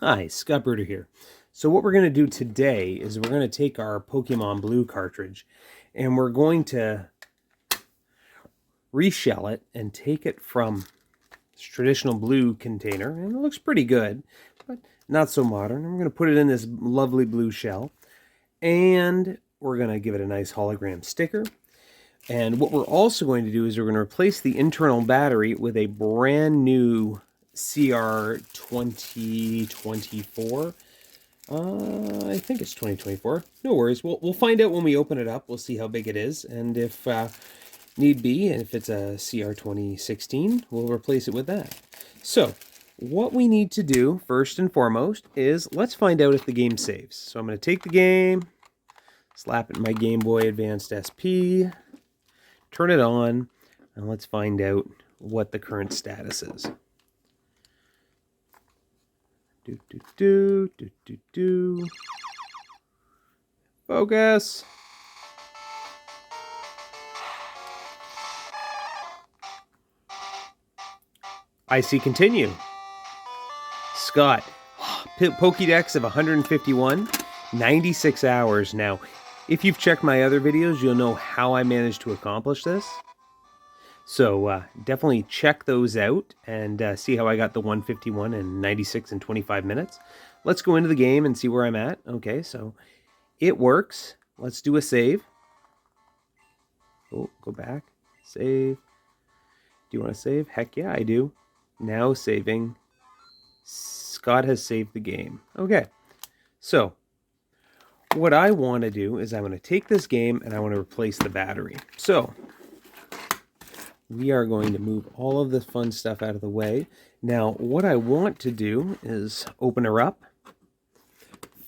Hi, Scott Bruder here. So what we're going to do today is we're going to take our Pokemon Blue cartridge and we're going to reshell it and take it from this traditional blue container, and it looks pretty good, but not so modern. And we're going to put it in this lovely blue shell, and we're going to give it a nice hologram sticker. And what we're also going to do is we're going to replace the internal battery with a brand new CR 2024. I think it's 2024. No worries. We'll find out when we open it up. We'll see how big it is, and if need be, and if it's a CR 2016, we'll replace it with that. So what we need to do first and foremost is let's find out if the game saves. So I'm going to take the game, slap it in my Game Boy Advanced SP, turn it on, and let's find out what the current status is. Focus. I see continue. Scott, Pokédex of 151, 96 hours. Now, if you've checked my other videos, you'll know how I managed to accomplish this. So definitely check those out and see how I got the 151 and 96 in 25 minutes. Let's go into the game and see where I'm at. Okay, so it works. Let's do a save. Oh, go back. Save. Do you want to save? Heck yeah, I do. Now saving. Scott has saved the game. Okay, so what I want to do is I want to take this game and I want to replace the battery. So we are going to move all of this fun stuff out of the way. Now, what I want to do is open her up,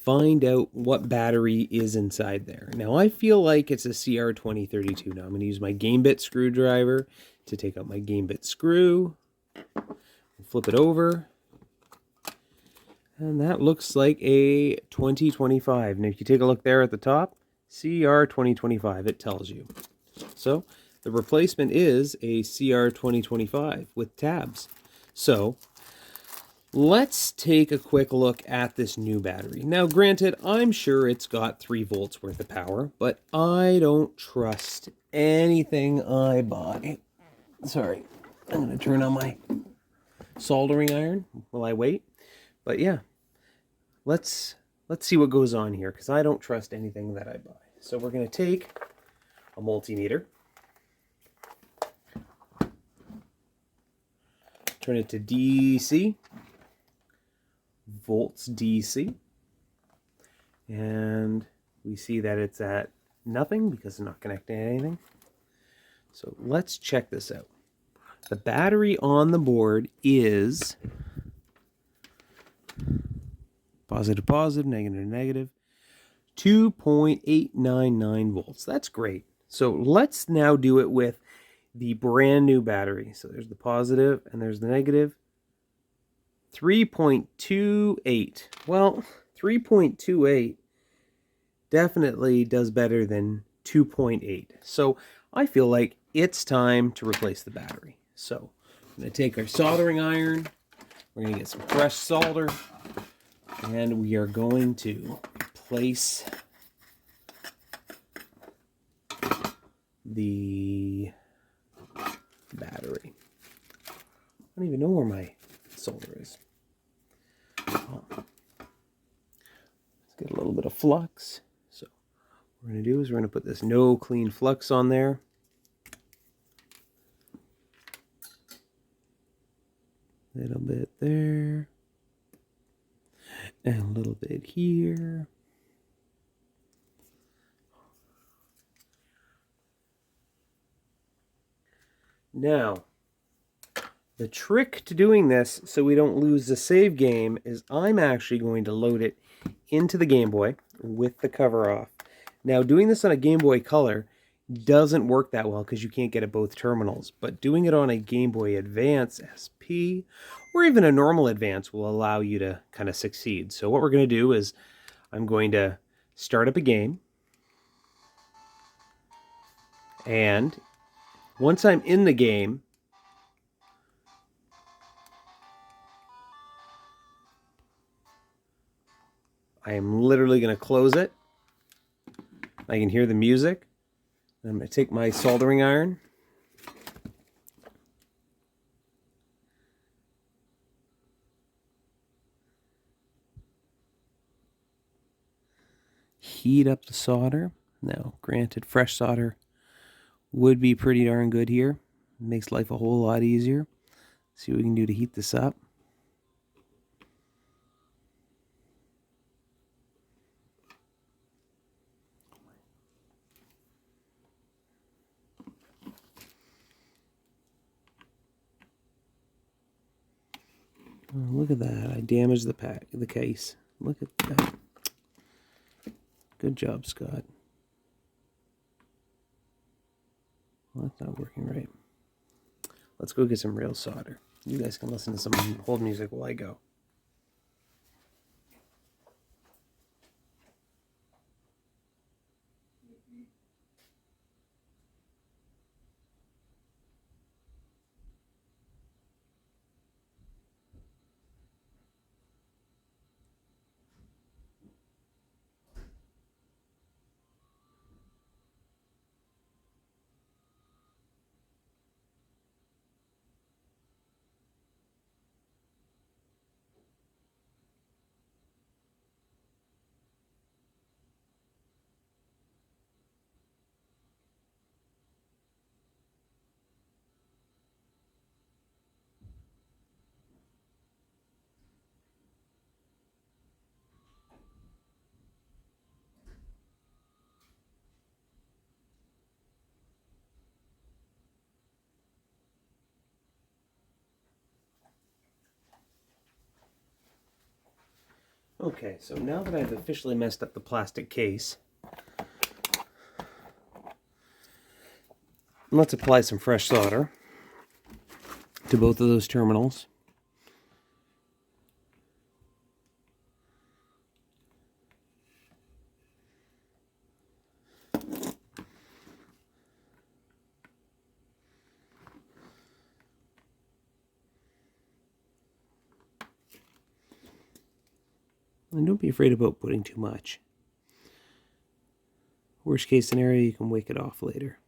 find out what battery is inside there. Now, I feel like it's a CR 2032. Now, I'm going to use my Gamebit screwdriver to take out my Gamebit screw. Flip it over. And that looks like a 2025. And if you take a look there at the top, CR 2025, it tells you. So the replacement is a CR 2025 with tabs. So let's take a quick look at this new battery. Now, granted, I'm sure it's got 3 volts worth of power, but I don't trust anything I buy. Sorry, I'm going to turn on my soldering iron while I wait. But yeah, let's see what goes on here, because I don't trust anything that I buy. So we're going to take a multimeter, turn it to DC, volts DC, and we see that it's at nothing because it's not connecting to anything. So let's check this out. The battery on the board is positive, positive, negative, negative, 2.899 volts. That's great. So let's now do it with the brand new battery. So there's the positive and there's the negative. 3.28. Well, 3.28 definitely does better than 2.8. So I feel like it's time to replace the battery. So I'm going to take our soldering iron. We're going to get some fresh solder. And we are going to place the battery. I don't even know where my solder is. Oh. Let's get a little bit of flux. So what we're going to do is we're going to put this no clean flux on there. A little bit there. And a little bit here. Now, the trick to doing this so we don't lose the save game is I'm actually going to load it into the Game Boy with the cover off. Now, doing this on a Game Boy Color doesn't work that well because you can't get at both terminals, but doing it on a Game Boy Advance SP or even a normal Advance will allow you to kind of succeed. So what we're going to do is I'm going to start up a game, and once I'm in the game, I am literally going to close it. I can hear the music. I'm going to take my soldering iron. Heat up the solder. Now, granted, fresh solder would be pretty darn good here. It makes life a whole lot easier. See what we can do to heat this up. Oh, look at that. I damaged the case. Look at that. Good job, Scott. Well, that's not working right. Let's go get some real solder. You guys can listen to some hold music while I go. Okay, so now that I've officially messed up the plastic case, let's apply some fresh solder to both of those terminals. And don't be afraid about putting too much. Worst case scenario, you can wake it off later.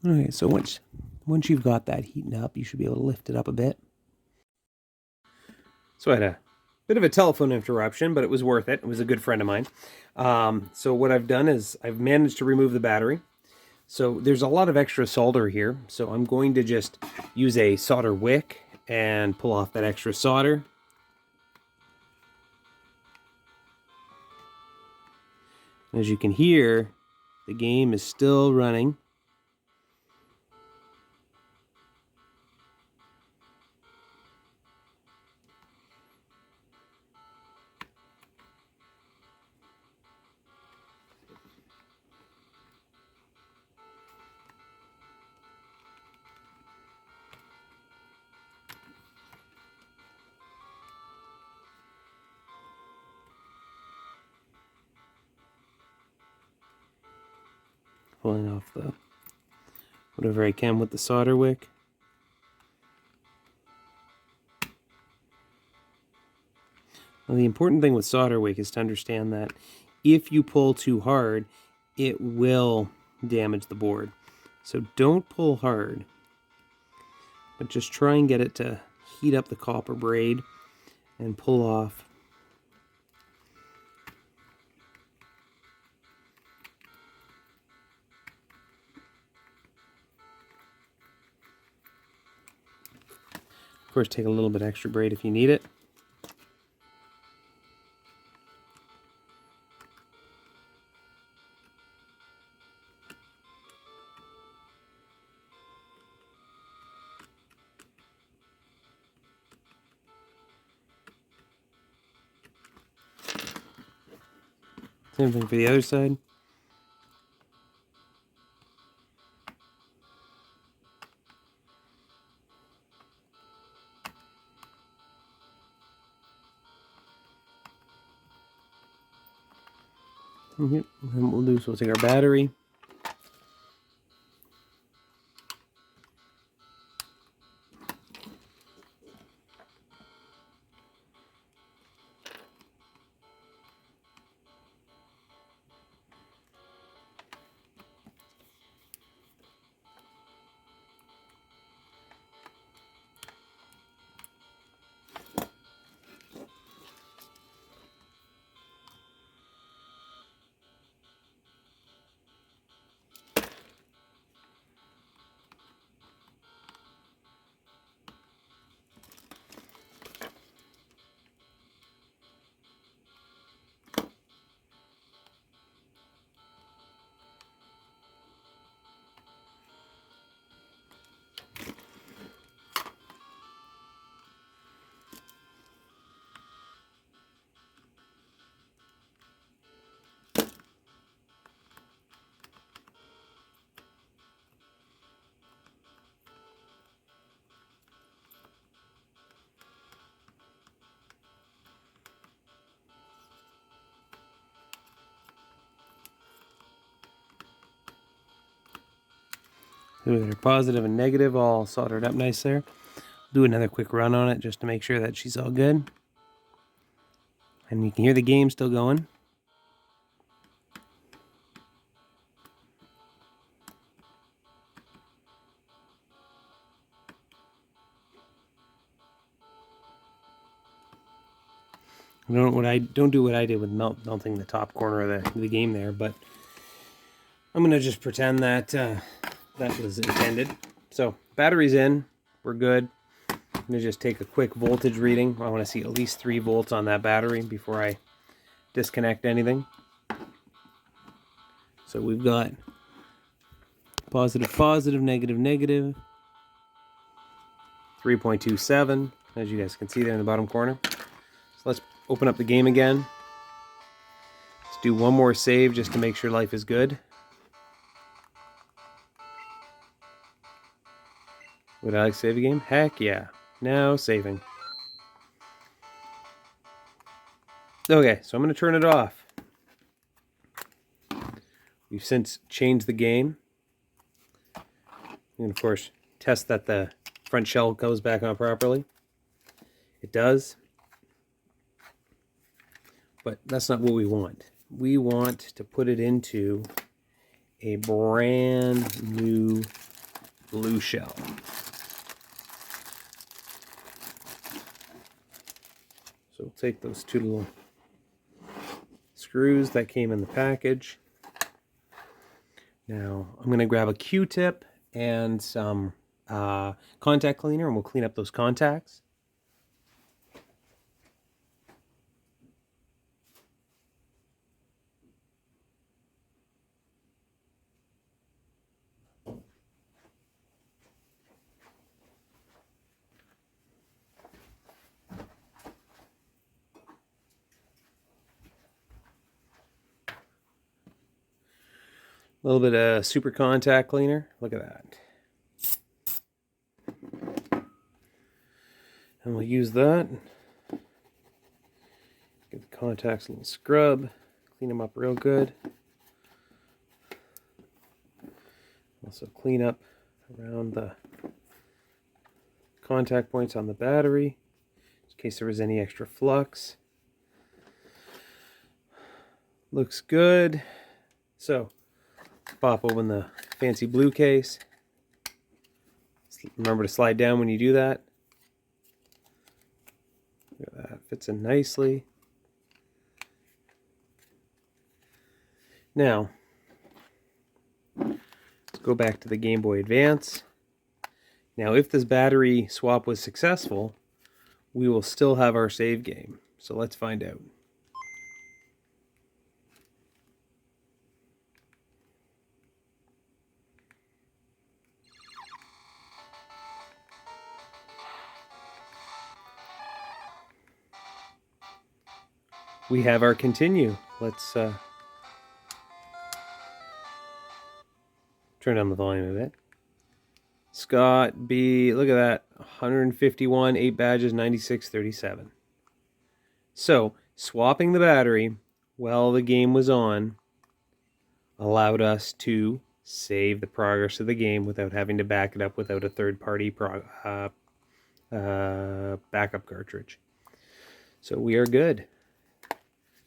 Alright, so once you've got that heating up, you should be able to lift it up a bit. So I had a bit of a telephone interruption, but it was worth it. It was a good friend of mine. So what I've done is I've managed to remove the battery. So there's a lot of extra solder here. So I'm going to just use a solder wick and pull off that extra solder. As you can hear, the game is still running. Pulling off the whatever I can with the solder wick. Now, the important thing with solder wick is to understand that if you pull too hard, it will damage the board. So don't pull hard, but just try and get it to heat up the copper braid and pull off. Of course, take a little bit extra braid if you need it. Same thing for the other side. Yep. And what we'll do is we'll take our battery. They're positive and negative all soldered up nice there. Do another quick run on it just to make sure that she's all good. And you can hear the game still going. Don't do what I did with melting the top corner of the game there, but I'm gonna just pretend that that was intended. So battery's in, we're good. I'm gonna just take a quick voltage reading. I want to see at least 3 volts on that battery before I disconnect anything. So we've got positive, positive, negative, negative. 3.27, as you guys can see there in the bottom corner. So let's open up the game again. Let's do one more save just to make sure life is good. Would I like to save a game? Heck yeah. Now saving. Okay, so I'm going to turn it off. We've since changed the game. And of course, test that the front shell goes back on properly. It does. But that's not what we want. We want to put it into a brand new blue shell. So we'll take those 2 little screws that came in the package. Now I'm going to grab a Q-tip and some contact cleaner, and we'll clean up those contacts. A little bit of super contact cleaner. Look at that. And we'll use that. Give the contacts a little scrub. Clean them up real good. Also clean up around the contact points on the battery, in case there was any extra flux. Looks good. So, pop open the fancy blue case. Remember to slide down when you do that. Look at that, fits in nicely. Now, let's go back to the Game Boy Advance. Now, if this battery swap was successful, we will still have our save game. So let's find out. We have our continue. Let's Turn down the volume a bit. Scott B, look at that, 151, 8 badges, 96.37. So, swapping the battery while the game was on allowed us to save the progress of the game without having to back it up without a third-party backup cartridge. So we are good.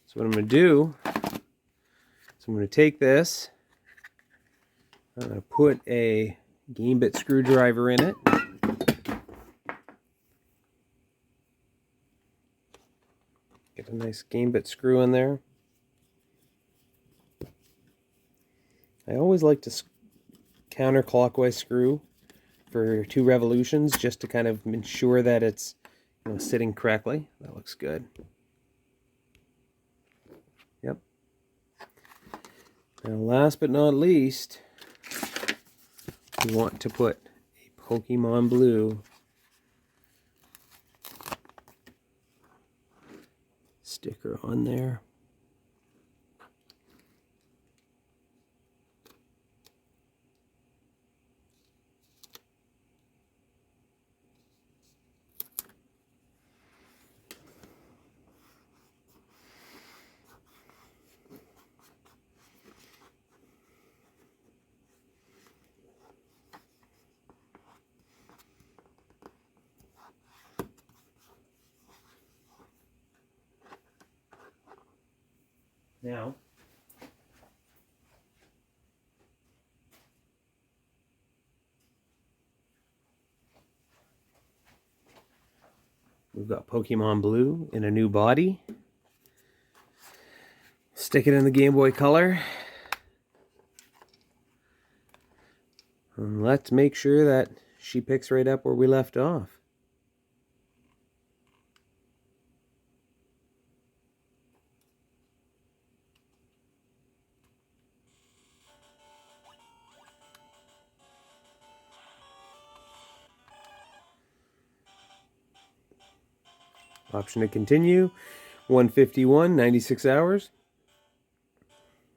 So what I'm going to do is I'm going to take this, I'm going to put a gambit screwdriver in it. Get a nice gambit screw in there. I always like to counterclockwise screw for 2 revolutions just to kind of ensure that it's, you know, sitting correctly. That looks good. Yep. Now last but not least, we want to put a Pokemon Blue sticker on there. Now, we've got Pokemon Blue in a new body. Stick it in the Game Boy Color. And let's make sure that she picks right up where we left off. Option to continue, 151, 96 hours.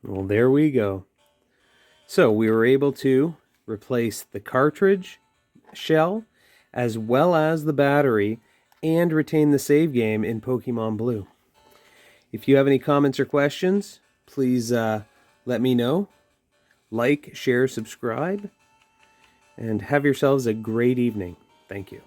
Well, there we go. So we were able to replace the cartridge shell as well as the battery and retain the save game in Pokemon Blue. If you have any comments or questions, please let me know. Like, share, subscribe, and have yourselves a great evening. Thank you.